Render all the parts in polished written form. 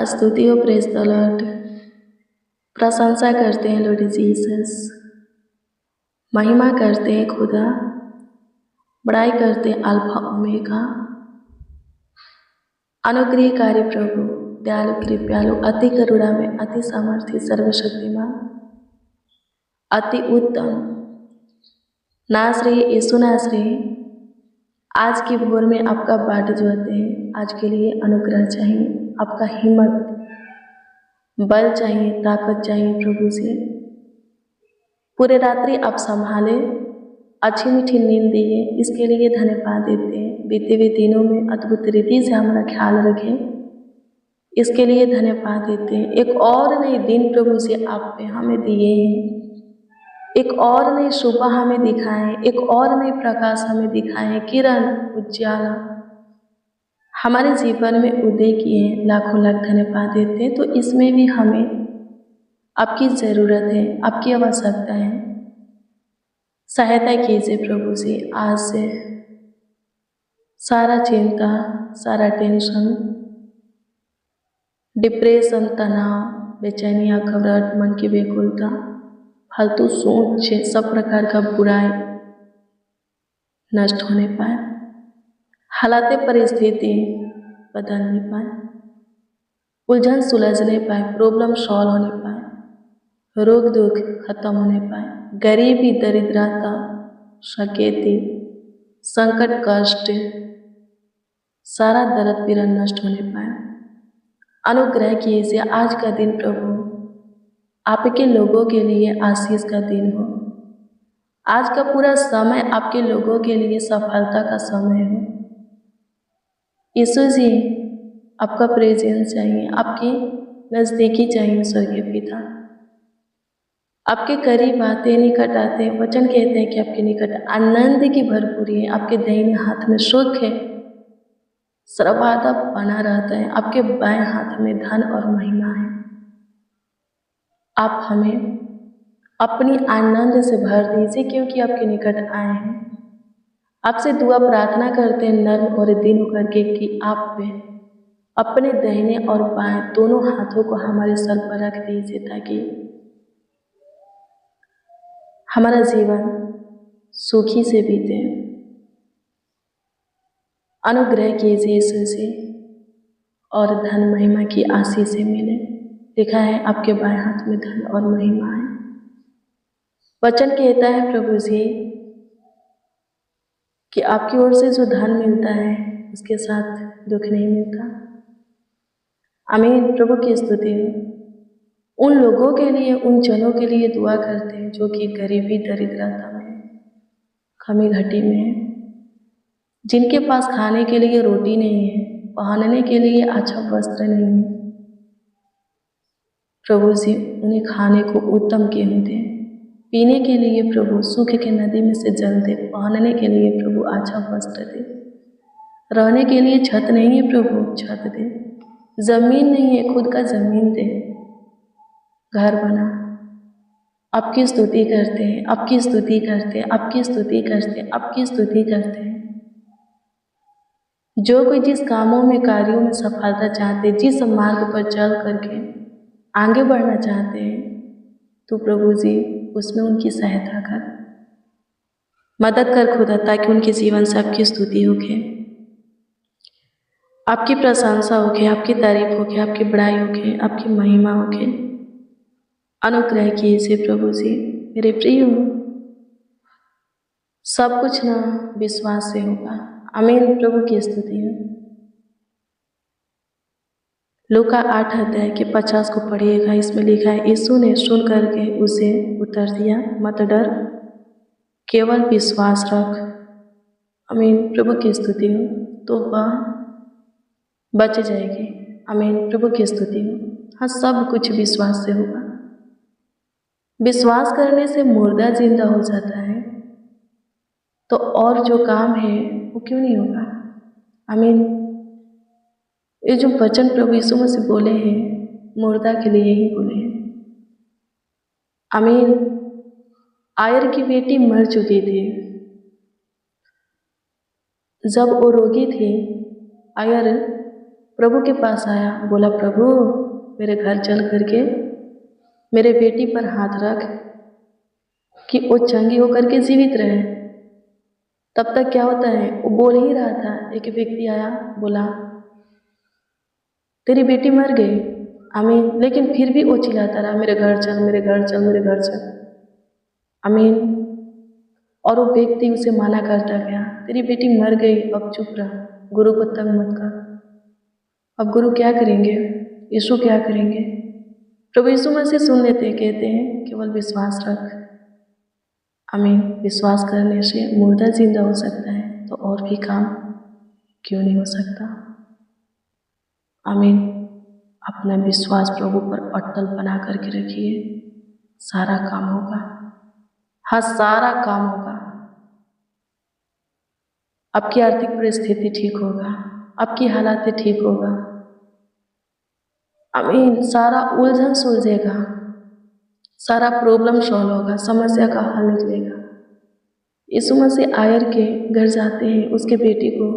स्तुति हो praise the Lord. प्रशंसा करते हैं लॉर्ड जीसस। महिमा करते हैं खुदा। बड़ाई करते हैं अल्फा ओमेगा। अनुग्रहकारी प्रभु, दयालु कृपालु, अति करुणा में, अति सामर्थ्य, सर्वशक्तिमान, अति उत्तम, नासरी यीशु नासरी। आज की भोर में आपका बाट जोते हैं। आज के लिए अनुग्रह चाहिए, आपका हिम्मत, बल चाहिए, ताकत चाहिए प्रभु से। पूरे रात्रि आप संभाले, अच्छी मीठी नींद दिए, इसके लिए धन्यवाद देते हैं। बीते हुए दिनों में अद्भुत रीति से हमारा ख्याल रखें, इसके लिए धन्यवाद देते हैं। एक और नए दिन प्रभु से आप पे हमें दिए हैं, एक और नई सुबह हमें दिखाएं, एक और नई प्रकाश हमें दिखाएं, किरण उज्ज्वला हमारे जीवन में उदय किए। लाखों लाख धन्यवाद देते हैं। तो इसमें भी हमें आपकी ज़रूरत है, आपकी आवश्यकता है। सहायता कीजिए प्रभु से। आज से सारा चिंता, सारा टेंशन, डिप्रेशन, तनाव, बेचैनियाँ, घबराहट, मन की व्याकुलता, फालतू सोच, सब प्रकार का बुराई नष्ट होने पाए, हालात परिस्थिति बदल नहीं पाए, उलझन सुलझ नहीं पाए, प्रॉब्लम सॉल्व होने पाए, रोग दुख खत्म होने पाए, गरीबी, दरिद्रता, शकेती, संकट, कष्ट, सारा दर्द पीड़ा नष्ट होने पाए। अनुग्रह कीजिए आज का दिन प्रभु आपके लोगों के लिए आशीष का दिन हो। आज का पूरा समय आपके लोगों के लिए सफलता का समय हो। यीशु जी, आपका प्रेजेंस चाहिए, आपकी नज़दीकी चाहिए स्वर्गीय पिता। आपके करीब आते, निकट आते, वचन कहते हैं कि आपके निकट आनंद की भरपूरी है, आपके दाहिने हाथ में सुख है, सर्वदा बना रहता है, आपके बाएं हाथ में धन और महिमा है। आप हमें अपनी आनंद से भर दीजिए क्योंकि आपके निकट आए हैं। आपसे दुआ प्रार्थना करते हैं नर्म और दीन होकर के कि आप पे अपने दाहिने और बाएं दोनों हाथों को हमारे सर पर रख दीजिए ताकि हमारा जीवन सुखी से बीते। अनुग्रह कीजिए यीशु से और धन महिमा की आशीष से मिले। लिखा है आपके बाएं हाथ में धन और महिमा है। वचन कहता है प्रभु जी कि आपकी ओर से जो धन मिलता है उसके साथ दुख नहीं मिलता। आमीन। प्रभु की स्तुति हो। उन लोगों के लिए, उन जनों के लिए दुआ करते हैं जो कि गरीबी, दरिद्रता में, कमी घटी में है, जिनके पास खाने के लिए रोटी नहीं है, पहनने के लिए अच्छा वस्त्र नहीं है। प्रभु जी उन्हें खाने को उत्तम गेहूं दे, पीने के लिए प्रभु सूख के नदी में से जल दे, पहनने के लिए प्रभु अच्छा वस्त्र दे, रहने के लिए छत नहीं है प्रभु छत दे, जमीन नहीं है खुद का जमीन दे, घर बना। आपकी स्तुति करते हैं, आपकी स्तुति करते हैं, आपकी स्तुति करते हैं, आपकी स्तुति करते हैं। जो कोई जिस कामों में, कार्यों में सफलता चाहते, जिस मार्ग पर चल करके आगे बढ़ना चाहते हैं, तो प्रभु जी उसमें उनकी सहायता कर, मदद कर खुदा, ताकि उनके जीवन से आपकी स्तुति होके, आपकी प्रशंसा होके, आपकी तारीफ होके, आपकी बड़ाई होके, आपकी महिमा होके। अनुग्रह कीजिए प्रभु जी। मेरे प्रिय, सब कुछ ना विश्वास से होगा। आमीन। प्रभु की स्तुति है। लूका 8 अध्याय के 50 को पढ़िएगा। इसमें लिखा है, यीशु ने सुन करके उसे उत्तर दिया, मत डर, केवल विश्वास रख। आमीन। प्रभु की स्तुति हो। तो वह बच जाएगी। आमीन। प्रभु की स्तुति हो। हाँ, सब कुछ विश्वास से होगा। विश्वास करने से मुर्दा जिंदा हो जाता है, तो और जो काम है वो क्यों नहीं होगा। आमीन। ये जो वचन प्रभु यीशु मसीह बोले हैं, मुर्दा के लिए ही बोले हैं। आमीन। आयर की बेटी मर चुकी थी। जब वो रोगी थी, आयर प्रभु के पास आया, बोला प्रभु मेरे घर चल करके मेरे बेटी पर हाथ रख कि वो चंगी होकर के जीवित रहे। तब तक क्या होता है, वो बोल ही रहा था, एक व्यक्ति आया, बोला तेरी बेटी मर गई, आमीन। लेकिन फिर भी वो चिल्लाता रहा, मेरे घर चल, मेरे घर चल, मेरे घर चल, आमीन। और वो व्यक्ति उसे माना करता गया, तेरी बेटी मर गई, अब चुप रह, गुरु को तंग मत कर। अब गुरु क्या करेंगे, यीशु क्या करेंगे? प्रभु यीशु मसीह सुन लेते, कहते हैं केवल विश्वास रख, आमीन। विश्वास करने से मुर्दा जिंदा हो सकता है, तो और भी काम क्यों नहीं हो सकता, आमीन। अपना विश्वास प्रभु पर अटल बना करके रखिए, सारा काम होगा, हाँ सारा काम होगा। आपकी आर्थिक परिस्थिति ठीक होगा, आपकी हालात ठीक होगा, आमीन। सारा उलझन सुलझेगा, सारा प्रॉब्लम सॉल्व होगा, समस्या का हल निकलेगा। यीशु मसीह आयर के घर जाते हैं, उसके बेटी को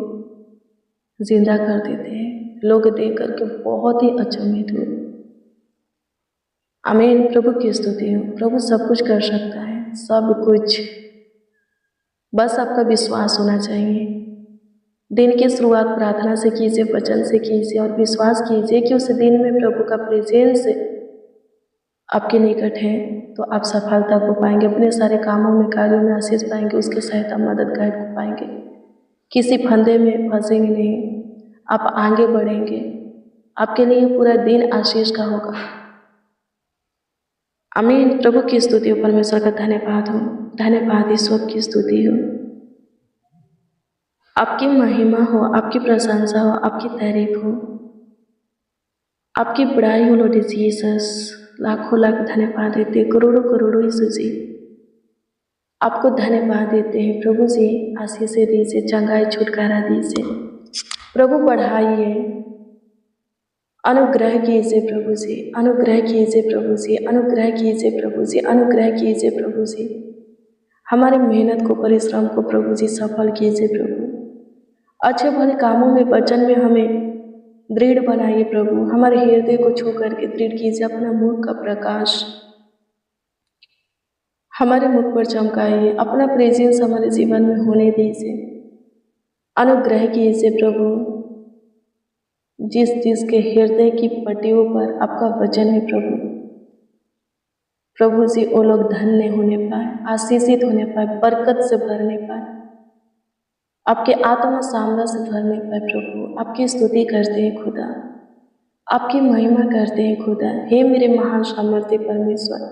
जिंदा कर देते हैं। लोग देख करके बहुत ही अचंभित हुए, आमीन। प्रभु की स्तुति हो, प्रभु सब कुछ कर सकता है, सब कुछ, बस आपका विश्वास होना चाहिए। दिन की शुरुआत प्रार्थना से कीजिए, वचन से कीजिए और विश्वास कीजिए कि उस दिन में प्रभु का प्रेजेंस आपके निकट है, तो आप सफलता को पाएंगे, अपने सारे कामों में, कार्यों में आशीष पाएंगे, उसके सहायता मदद गाइड को पाएंगे, किसी फंदे में फंसेंगे नहीं, आप आगे बढ़ेंगे, आपके लिए पूरा दिन आशीष का होगा, आमीन। प्रभु की स्तुति हो, परमेश्वर का धन्यवाद हो, धन्यवाद ईश्वर की स्तुति हो, आपकी महिमा हो, आपकी प्रशंसा हो, आपकी तारीफ हो, आपकी बड़ाई हो लॉर्ड जीसस। लाखों लाख धन्यवाद देते, करोड़ों करोड़ों यीशु जी आपको धन्यवाद देते हैं। प्रभु जी आशीष दीजिए, चंगाई छुटकारा दीजिए, प्रभु बढ़ाइए, अनुग्रह कीजिए प्रभु जी, अनुग्रह कीजिए प्रभु जी, अनुग्रह कीजिए प्रभु जी, अनुग्रह कीजिए प्रभु जी। हमारे मेहनत को, परिश्रम को प्रभु जी सफल कीजिए प्रभु, अच्छे भले कामों में, वचन में हमें दृढ़ बनाइए प्रभु, हमारे हृदय को छू करके दृढ़ कीजिए, अपना मुख का प्रकाश हमारे मुख पर चमकाइए, अपना प्रेजेंस हमारे जीवन में होने दीजिए, अनुग्रह कीजिए प्रभु। जिस जिसके हृदय की पट्टियों पर आपका वचन है प्रभु, प्रभु जी वो लोग धन्य होने पाए, आशीषित होने पाए, बरकत से भरने पाए, आपके आत्मा सामर्थ्य से भरने पाए प्रभु। आपकी स्तुति करते हैं खुदा, आपकी महिमा करते हैं खुदा। हे मेरे महान सामर्थ्य परमेश्वर,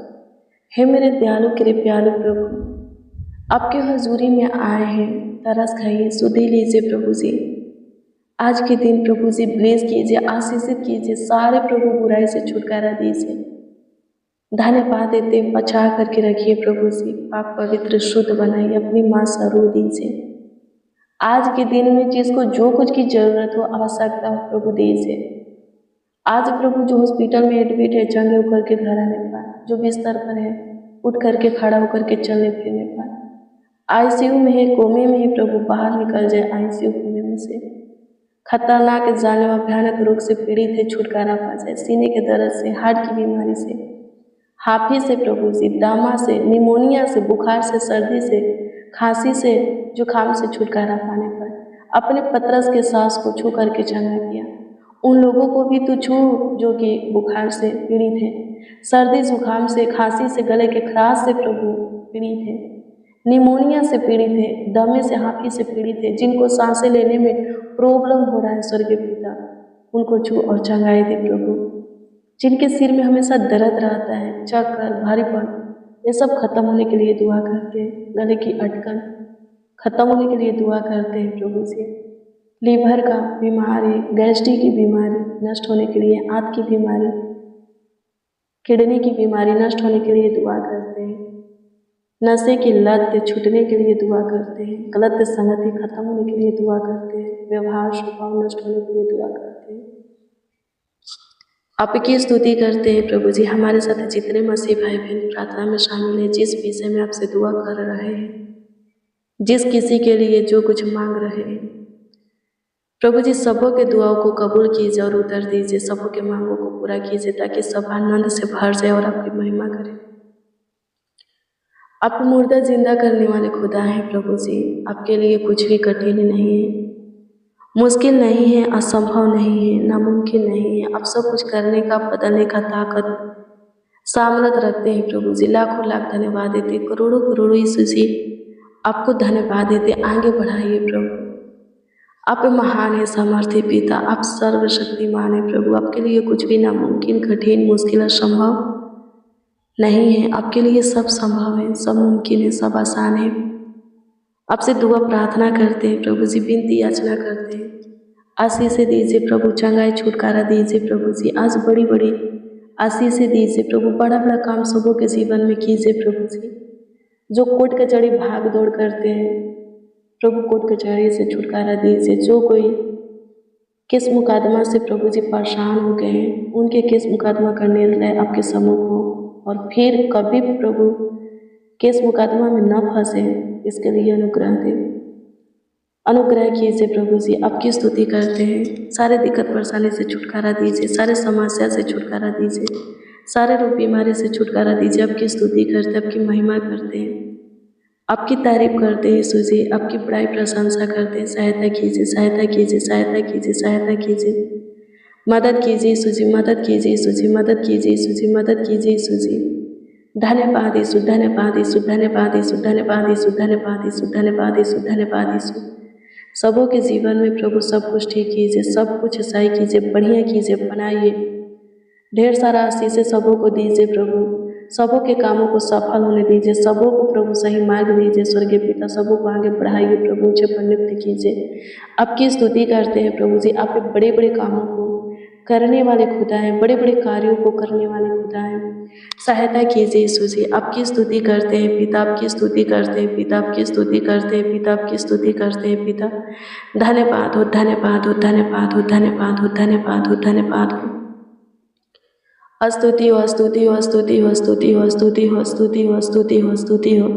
हे मेरे दयालु कृपयालु प्रभु, आपके हजूरी में आए हैं, तरस खाइए, सुधि लीजिए प्रभु जी। आज के दिन प्रभु जी ब्लेस कीजिए, आशीषित कीजिए, सारे प्रभु बुराई से छुटकारा दीजिए, धन्यवाद देते, बचा करके रखिए प्रभु जी, पाक पवित्र शुद्ध बनाइए, अपनी माँ स्वरूप दीजिए। आज के दिन में जिसको जो कुछ की जरूरत हो, आवश्यकता हो प्रभु दीजिए। आज प्रभु जो हॉस्पिटल में एडमिट है, चंगे होकर के घर आने पाए, जो बिस्तर पर है उठ करके खड़ा होकर के चलने फिरने पाए, आईसीयू में है, कोमे में है, प्रभु बाहर निकल जाए आईसीयू कोमे में से, खतरनाक जानलेवा भयानक रोग से पीड़ित है, छुटकारा पा जाए, सीने के दर्द से, हार्ट की बीमारी से, हाफी से प्रभु जी, दामा से, निमोनिया से, बुखार से, सर्दी से, खांसी से, जुकाम से छुटकारा पाने पर अपने पतरस के सांस को छू करके चंगा किया। उन लोगों को भी तू छू जो कि बुखार से पीड़ित है, सर्दी जुकाम से, खांसी से, गले के खराश से प्रभु पीड़ित है, निमोनिया से पीड़ित है, दमे से, हाफी से पीड़ित है, जिनको सांसें लेने में प्रॉब्लम हो रहा है, स्वर्गीय पिता उनको छू और चंगाई दे प्रभु। जिनके सिर में हमेशा दर्द रहता है, चक्कर, भारीपन, ये सब खत्म होने के लिए दुआ करते हैं। गले की अटकन खत्म होने के लिए दुआ करते हैं प्रभु से। लीवर का बीमारी, गैस्ट्रिक की बीमारी नष्ट होने के लिए, आंत की बीमारी, किडनी की बीमारी नष्ट होने के लिए दुआ करते हैं। नशे की लत छूटने के लिए दुआ करते हैं, गलत संगति खत्म होने के लिए दुआ करते हैं, व्यवहार स्वभाव नष्ट होने के लिए दुआ करते हैं। आपकी स्तुति करते हैं प्रभु जी। हमारे साथ जितने मसीह भाई बहन प्रार्थना में शामिल हैं, जिस विषय में आपसे दुआ कर रहे हैं, जिस किसी के लिए जो कुछ मांग रहे हैं, प्रभु जी सबों के दुआओं को कबूल कीजिए और उत्तर दीजिए, सबों के मांगों को पूरा कीजिए ताकि सब आनंद से भर जाए और आपकी महिमा करें। आप मुर्दा जिंदा करने वाले खुदा हैं प्रभु जी, आपके लिए कुछ भी कठिन नहीं है, मुश्किल नहीं है, असंभव नहीं है, नामुमकिन नहीं है। आप सब कुछ करने का, बदलने का ताकत, सामर्थ रखते हैं प्रभु जी। लाखों लाख धन्यवाद देते, करोड़ों करोड़ों यीशु जी आपको धन्यवाद देते। आगे बढ़ाइए प्रभु, आप महान है, सामर्थ्य पिता, आप सर्वशक्तिमान है प्रभु। आपके लिए कुछ भी नामुमकिन, कठिन, मुश्किल, असंभव नहीं है। आपके लिए सब संभव है, सब मुमकिन है, सब आसान है। आपसे दुआ प्रार्थना करते हैं प्रभु जी, विनती याचना करते हैं, आशीष दीजिए प्रभु, चंगाई छुटकारा दीजिए प्रभु जी। आज बड़ी बड़ी आशीष दीजिए प्रभु, बड़ा बड़ा काम सबों के जीवन में कीजिए प्रभु जी। जो कोर्ट कचहरी भाग दौड़ करते हैं प्रभु, कोर्ट कचहरी से छुटकारा दीजिए। जो कोई केस मुकदमा से प्रभु जी परेशान हो गए हैं, उनके केस मुकदमा का निर्णय आपके सम्मुख हो और फिर कभी भी प्रभु केस मुकदमा में न फंसे, इसके लिए अनुग्रह दे, अनुग्रह कीजिए प्रभु जी। आपकी स्तुति करते हैं, सारे दिक्कत परेशानी से छुटकारा दीजिए, सारे समस्या से छुटकारा दीजिए, सारे रोग बीमारी से छुटकारा दीजिए। आपकी स्तुति करते हैं, आपकी महिमा करते हैं, आपकी तारीफ करते हैं यीशु जी, आपकी बड़ाई प्रशंसा करते हैं। सहायता कीजिए, सहायता कीजिए, सहायता कीजिए, सहायता कीजिए, मदद कीजिए यीशु जी, मदद कीजिए यीशु जी, मदद कीजिए यीशु जी, मदद कीजिए यीशु जी। धन्यवाद यीशु, धन्यवाद यीशु, धन्यवाद यीशु, धन्यवाद यीशु, धन्यवाद यीशु, धन्यवाद यीशु, धन्यवाद यीशु। सबों के जीवन में प्रभु सब कुछ ठीक कीजिए, सब कुछ सही कीजिए, बढ़िया कीजिए, बनाइए, ढेर सारा आशीष सबों को दीजिए प्रभु, सबों के कामों को सफल होने दीजिए, सबों को प्रभु सही मार्ग दीजिए। स्वर्गीय पिता सबों को आगे बढ़ाइए प्रभु, ऊंचे पर नियुक्त कीजिए। आपकी स्तुति करते हैं प्रभु जी, आप बड़े बड़े कामों को करने वाले खुदा हैं, बड़े बड़े कार्यों को करने वाले खुदा हैं। सहायता कीजिए यीशु जी, आपकी स्तुति करते हैं पिता, आपकी स्तुति करते हैं पिता, आपकी स्तुति करते हैं पिता, आपकी स्तुति करते हैं पिता। धन्यवाद हो, धन्यवाद हो, धन्यवाद हो, धन्यवाद हो, धन्यवाद हो, धन्यवाद हो। स्तुति हो, स्तुति हो, स्तुति हो, स्तुति हो, स्तुति हो, स्तुति हो, स्तुति हो, स्तुति हो।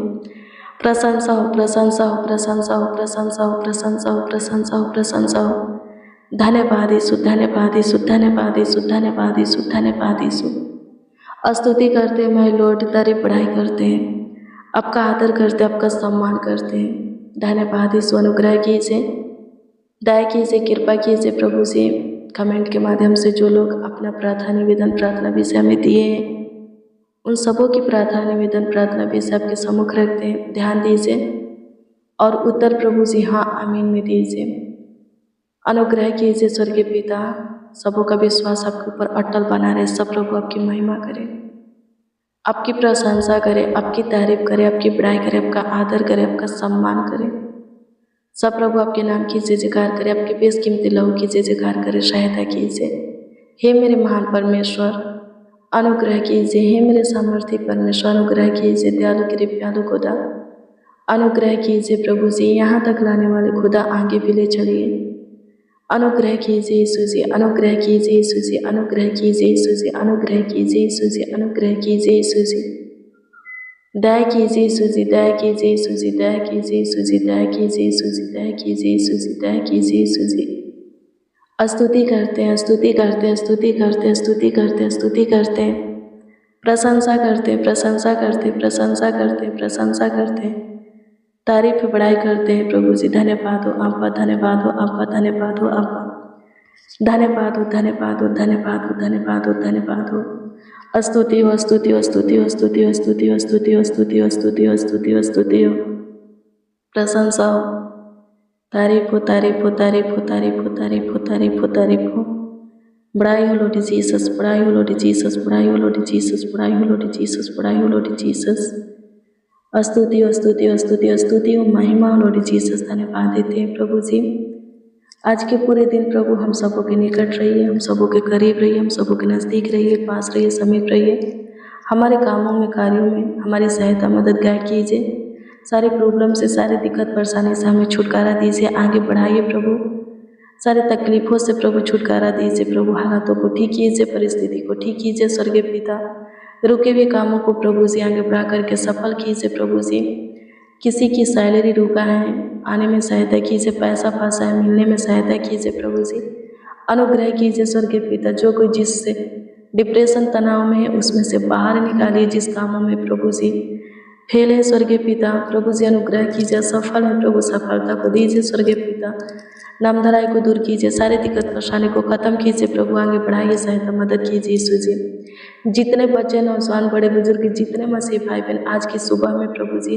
प्रशंसा हो, प्रशंसा हो, प्रशंसा हो, प्रशंसा हो, प्रशंसा हो, प्रशंसा हो, प्रशंसा हो। धन्यवाद यीशु, धन्यवाद यीशु, धन्यवाद यीशु, धन्यवाद यीशु, धन्यवाद यीशु। स्तुति करते हैं माय लॉर्ड, तारीफ बढ़ाई करते हैं, आपका आदर करते हैं, आपका सम्मान करते हैं। धन्यवाद यीशु, अनुग्रह कीजिए, दया कीजिए, कृपा कीजिए प्रभु से। कमेंट के माध्यम से जो लोग अपना प्रार्थना निवेदन, प्रार्थना विषय में दिए हैं, उन सबों की प्रार्थना निवेदन, प्रार्थना विषय आपके सम्मुख रखते हैं। ध्यान दीजिए और उत्तर प्रभु जी हाँ आमीन में दीजिए। अनुग्रह कीजिए स्वर्गीय पिता, सबों का विश्वास आपके ऊपर अटल बना रहे। सब प्रभु आपकी महिमा करें, आपकी प्रशंसा करें, आपकी तारीफ करें, आपकी बड़ाई करें, आपका आदर करें, आपका सम्मान करें। सब प्रभु आपके नाम की जय जयकार करें, आपके बेशकीमती लहू की जय जयकार करें। सहायता कीजिए हे मेरे महान परमेश्वर, अनुग्रह कीजिए हे मेरे सामर्थ्य परमेश्वर, अनुग्रह कीजिए दयालु कृपालु खुदा, अनुग्रह कीजिए प्रभु जी। यहाँ तक लाने वाले खुदा आगे भी ले चलिए। अनुग्रह कीजिए यीशु जी, अनुग्रह कीजिए यीशु जी, अनुग्रह कीजिए यीशु जी, अनुग्रह कीजिए यीशु जी, अनुग्रह कीजिए यीशु जी। दया कीजिए यीशु जी, दया कीजिए यीशु जी, दया कीजिए यीशु जी, दया कीजिए यीशु जी, दया कीजिए यीशु जी, दया कीजिए यीशु जी। स्तुति करते हैं, स्तुति करते हैं, स्तुति करते हैं, स्तुति करते हैं, स्तुति करते हैं, प्रशंसा करते हैं, प्रशंसा करते हैं, प्रशंसा करते हैं, प्रशंसा करते हैं, तारीफ बड़ाई करते हैं प्रभु जी। धन्यवाद हो आपका, धन्यवाद हो आपका, धन्यवाद हो आपका, धन्यवाद हो, धन्यवाद हो, धन्यवाद हो, धन्यवाद हो, धन्यवाद हो। स्तुति हो, स्तुति हो, स्तुति हो, स्तुति हो, स्तुति हो, स्तुति हो, स्तुति हो, स्तुति हो, स्तुति हो, स्तुति हो, प्रशंसा हो, तारीफ हो, तारीफ हो, तारीफ हो, तारीफ हो, तारीफ हो, तारीफ हो, तारीफ हो। बड़ाई हो लॉर्ड जीसस, बड़ाई हो लॉर्ड जीसस, बड़ाई हो लॉर्ड जीसस, बड़ाई हो लॉर्ड जीसस, बड़ाई हो लॉर्ड जीसस। स्तुति हो, स्तुति हो, स्तुति हो, स्तुति हो, महिमा हो लॉर्ड जीसस। धन्यवाद देते हैं प्रभु जी। आज के पूरे दिन प्रभु हम सबों के निकट रहिए, हम सबों के करीब रहिए, हम सबों के नज़दीक रहिए, पास रहिए, समीप रहिए। हमारे कामों में, कार्यों में हमारी सहायता, मदद, गाइड कीजिए। सारे प्रॉब्लम से, सारी दिक्कत परेशानी से हमें छुटकारा दीजिए, आगे बढ़ाइए प्रभु। सारे तकलीफ़ों से प्रभु छुटकारा दीजिए प्रभु, हालातों को ठीक कीजिए, परिस्थिति को ठीक कीजिए स्वर्गीय पिता। रुके हुए कामों को प्रभु जी आगे बढ़ा करके सफल कीजिए प्रभु जी। किसी की सैलरी रुका है, आने में सहायता कीजिए, पैसा फंसा है, मिलने में सहायता कीजिए प्रभु जी। अनुग्रह कीजिए स्वर्गीय पिता, जो कोई जिससे डिप्रेशन तनाव में है उसमें से बाहर निकालिए, जिस कामों में प्रभु जी फेल है स्वर्गीय पिता प्रभु जी अनुग्रह कीजिए, सफल है प्रभु सफलता को दीजिए स्वर्गीय पिता, नामधराई को दूर कीजिए, सारे दिक्कत परेशानी को खत्म कीजिए प्रभु, आगे बढ़ाइए, सहायता मदद कीजिए यीशु जी। जितने बच्चे नौजवान बड़े बुजुर्ग जितने मसीह भाई बहन आज की सुबह में प्रभु जी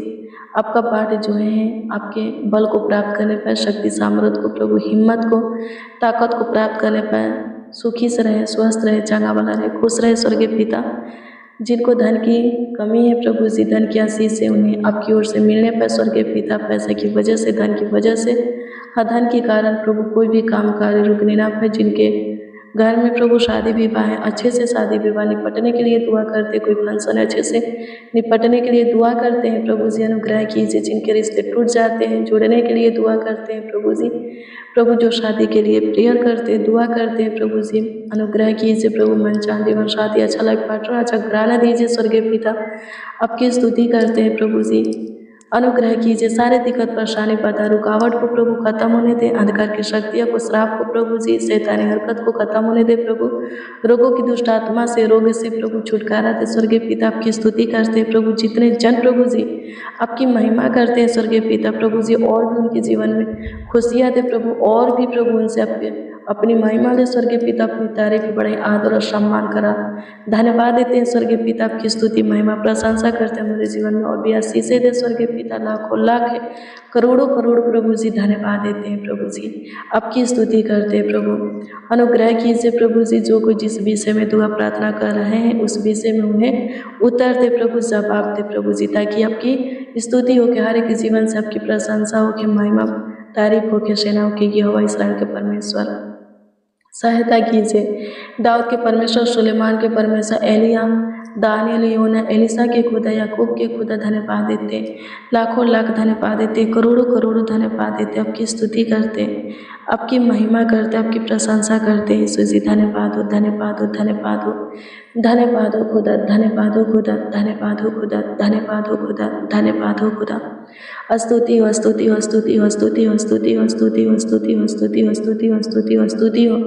आपका पाठ जो है आपके बल को प्राप्त करने पर, शक्ति सामर्थ को प्रभु, हिम्मत को, ताकत को प्राप्त करने पर सुखी से रहे, स्वस्थ रहे, चंगा बना रहे, खुश रहे स्वर्गीय पिता। जिनको धन की कमी है प्रभु जी, धन की आशीष से उन्हें आपकी ओर से मिलने पर स्वर्गीय पिता, पैसे की वजह से, धन की वजह से, धन के कारण प्रभु कोई भी काम कार्य रुकने ना पाए। जिनके घर में प्रभु शादी विवाह है, अच्छे से शादी विवाह निपटने के लिए दुआ करते, कोई फंक्शन अच्छे से निपटने के लिए दुआ करते हैं प्रभु जी अनुग्रह कीजिए। जिनके रिश्ते टूट जाते हैं जुड़ने के लिए दुआ करते हैं प्रभु जी, प्रभु जो शादी के लिए प्रेयर करते हैं, दुआ करते हैं प्रभु जी अनुग्रह कीजिए प्रभु, मन चाह जीवन शादी अच्छा लाइफ पार्टनर अच्छा घराना दीजिए स्वर्गीय पिता, आपकी स्तुति करते हैं प्रभु जी अनुग्रह कीजिए। सारे दिक्कत परेशानी बाधा रुकावट को प्रभु खत्म होने दे, अंधकार की शक्तियों को, श्राप को प्रभु जी, शैतानी हरकत को खत्म होने दे प्रभु, रोगों की दुष्ट आत्मा से, रोग से प्रभु छुटकारा दे स्वर्गीय पिता, आपकी स्तुति करते हैं प्रभु। जितने जन प्रभु जी आपकी महिमा करते हैं स्वर्गीय पिता प्रभु जी, और भी उनके जीवन में खुशियाँ दे प्रभु, और भी प्रभु उनसे अपनी महिमा दे स्वर्गीय पिता, अपनी तारीफ बड़े आदर और सम्मान करा। धन्यवाद देते हैं स्वर्गीय पिता, आपकी स्तुति महिमा प्रशंसा करते हैं हमारे जीवन में, और भी आशीषें दे स्वर्गीय पिता, लाखों लाख करोड़ों करोड़ प्रभु जी धन्यवाद देते हैं प्रभु जी, आपकी स्तुति करते हैं प्रभु। अनुग्रह कीजिए प्रभु जी, जो कोई जिस विषय में दुआ प्रार्थना कर रहे हैं उस विषय में उन्हें उत्तर दे प्रभु, जवाब दे प्रभु जी, ताकि आपकी स्तुति हो के हर एक जीवन से आपकी प्रशंसा हो के, महिमा तारीफ हो के, सेनाओं की यहोवा इस्राएल के परमेश्वर सहायता कीजिए। दाऊद के परमेश्वर, सुलेमान के परमेश्वर, एलिया, दानियल, योना, एलिसा के खुदा, याकूब के खुदा धन्यवाद देते, लाखों लाख धन्यवाद देते, करोड़ों करोड़ों धन्यवाद देते, आपकी स्तुति करते, आपकी महिमा करते, आपकी प्रशंसा करते हैं यीशु जी। धन्यवाद हो, धन्यवाद हो, धन्यवाद हो, धन्यवाद हो खुदा, धन्यवाद हो खुदा, धन्यवाद हो खुदा, धन्यवाद हो खुदा, धन्यवाद हो खुदा। स्तुति हो, स्तुति हो, स्तुति हो, स्तुति हो, स्तुति हो, स्तुति हो, स्तुति हो, स्तुति हो, स्तुति हो, स्तुति हो, स्तुति हो,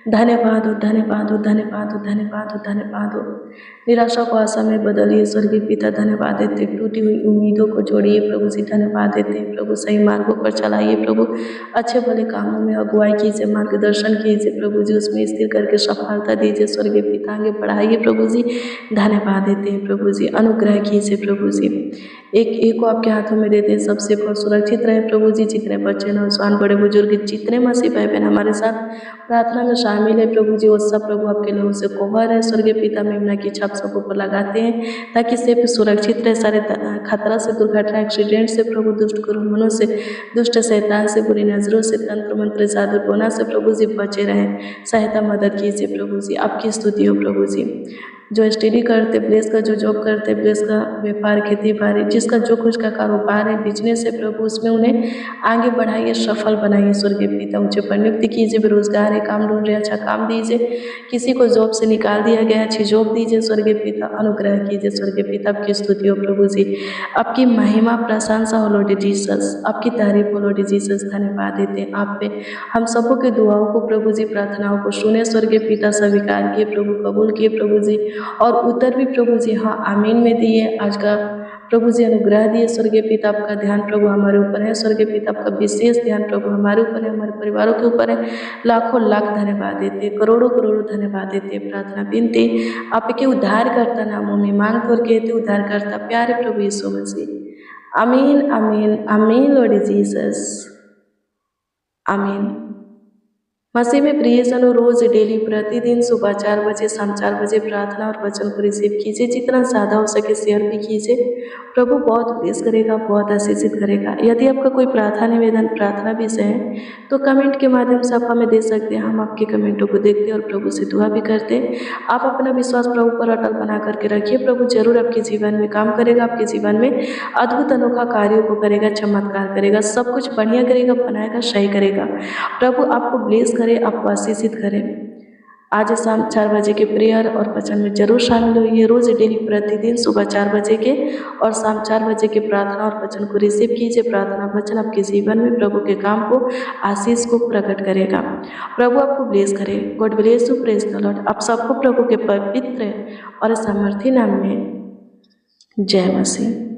धन्यवाद हो, धन्यवाद हो, धन्यवाद हो, धन्यवाद हो, धन्यवाद हो। निराशा को आशा में बदलिए स्वर्गीय पिता, धन्यवाद देते, टूटी हुई उम्मीदों को जोड़िए प्रभु जी, धन्यवाद देते हैं प्रभु, सही मार्गों पर चलाइए प्रभु, अच्छे भले कामों में अगुवाई कीजिए, मार्गदर्शन कीजिए प्रभु जी, उसमें स्थिर करके सफलता दीजिए स्वर्गीय पिता, आगे बढ़ाइए प्रभु जी, धन्यवाद देते हैं प्रभु जी, अनुग्रह कीजिए प्रभु जी। एक को आपके हाथों में देते हैं, सबसे सुरक्षित रहे प्रभु जी। जितने बच्चे नौजवान बड़े बुजुर्ग जितने मसीह भाई बहन हमारे साथ प्रार्थना में शामिल है प्रभु जी, वो सब प्रभु आपके लोगों से कोहर है स्वर्गीय पिता, मेमना की छाप सब ऊपर लगाते हैं ताकि सिर्फ सुरक्षित रहे, सारे खतरा से, दुर्घटना, एक्सीडेंट से प्रभु, दुष्ट कुरुमनों से, दुष्ट शैतान से, बुरी नजरों से, तंत्र मंत्र जादू टोना से प्रभु जी बचे रहें, सहायता मदद कीजिए प्रभु जी, आपकी स्तुति हो प्रभु जी। जो स्टडी करते ब्लेस का, जो जॉब करते ब्लेस का, व्यापार खेती बाड़ी जिसका जो कुछ का कारोबार है, बिजनेस है प्रभु, उसमें उन्हें आगे बढ़ाइए, सफल बनाइए स्वर्गीय पिता, ऊंचे पर नियुक्त कीजिए, बेरोजगार है काम ढूंढ रहे अच्छा काम दीजिए, किसी को जॉब से निकाल दिया गया अच्छी जॉब दीजिए स्वर्गीय पिता, अनुग्रह कीजिए स्वर्गीय पिता, आपकी स्तुति हो प्रभु जी, आपकी महिमा प्रशंसा हो लॉर्ड जीसस, आपकी तारीफ हो लॉर्ड जीसस, धन्यवाद देते हैं आप पे, हम सबों के दुआओं को प्रभु जी, प्रार्थनाओं को सुने स्वर्गीय पिता, स्वीकार किए प्रभु, कबूल किए प्रभु जी, और उत्तर भी प्रभु जी हाँ आमीन में दिए। आज का प्रभु जी अनुग्रह दिए स्वर्गीय पिता, आपका ध्यान प्रभु हमारे ऊपर है स्वर्गीय पिता, आपका विशेष ध्यान प्रभु हमारे ऊपर है, हमारे परिवारों के ऊपर है, लाखों लाख धन्यवाद देते, करोड़ों करोड़ों धन्यवाद देते। प्रार्थना विनती आपके उद्धारकर्ता नामों में मांग तोड़ कहते, उद्धारकर्ता प्यारे प्रभु यीशु मसीह, आमीन आमीन आमीन लॉर्ड जीसस, आमीन। मसीह में प्रियजनों, रोज डेली प्रतिदिन सुबह 4 बजे, शाम 4 बजे प्रार्थना और वचन को रिसीव कीजिए, जितना ज़्यादा हो सके शेयर भी कीजिए, प्रभु बहुत ब्लेस करेगा, बहुत आशीषित करेगा। यदि आपका कोई प्रार्थना निवेदन, प्रार्थना विषय है तो कमेंट के माध्यम से आप हमें दे सकते हैं, हम आपके कमेंटों को देखते हैं और प्रभु से दुआ भी करते हैं। आप अपना विश्वास प्रभु पर अटल बना करके रखिए, प्रभु जरूर आपके जीवन में काम करेगा, आपके जीवन में अद्भुत अनोखा कार्यों को करेगा, चमत्कार करेगा, सब कुछ बढ़िया करेगा, बनाएगा, सही करेगा। प्रभु आपको ब्लेस करे, आपको आशीषित करे। आज शाम 4 बजे के प्रेयर और वचन में जरूर शामिल होइए। रोज़ डेली प्रतिदिन सुबह 4 बजे के और शाम 4 बजे के प्रार्थना और वचन को रिसीव कीजिए। प्रार्थना वचन आपके जीवन में प्रभु के काम को, आशीष को प्रकट करेगा। प्रभु आपको ब्लेस करे। God bless you. Praise the Lord. आप सबको प्रभु के पवित्र और सामर्थी नाम में जय मसीह।